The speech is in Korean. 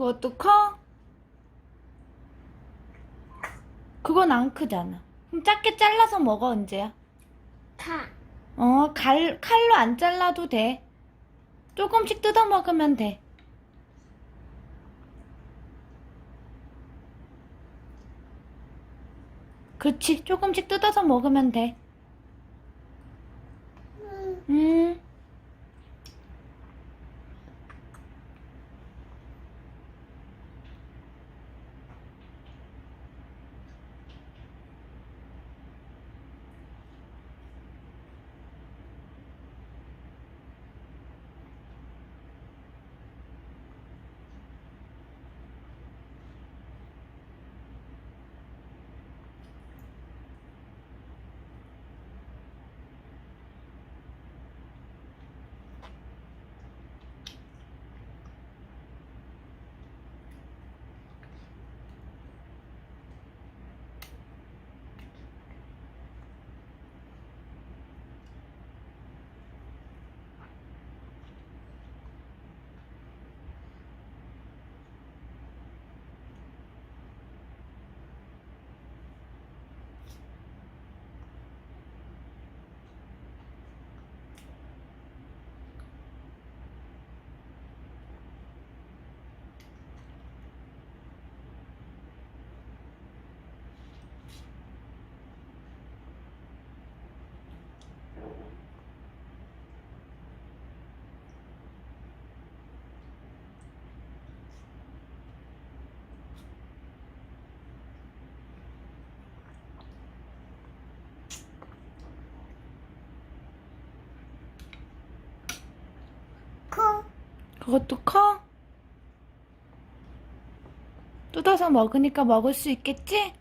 그것도 커? 그건 안 크잖아. 그럼 작게 잘라서 먹어, 언제야? 다. 칼로 안 잘라도 돼. 조금씩 뜯어 먹으면 돼. 그렇지, 조금씩 뜯어서 먹으면 돼. 음, 커. 그것도 커? 뜯어서 먹으니까 먹을 수 있겠지?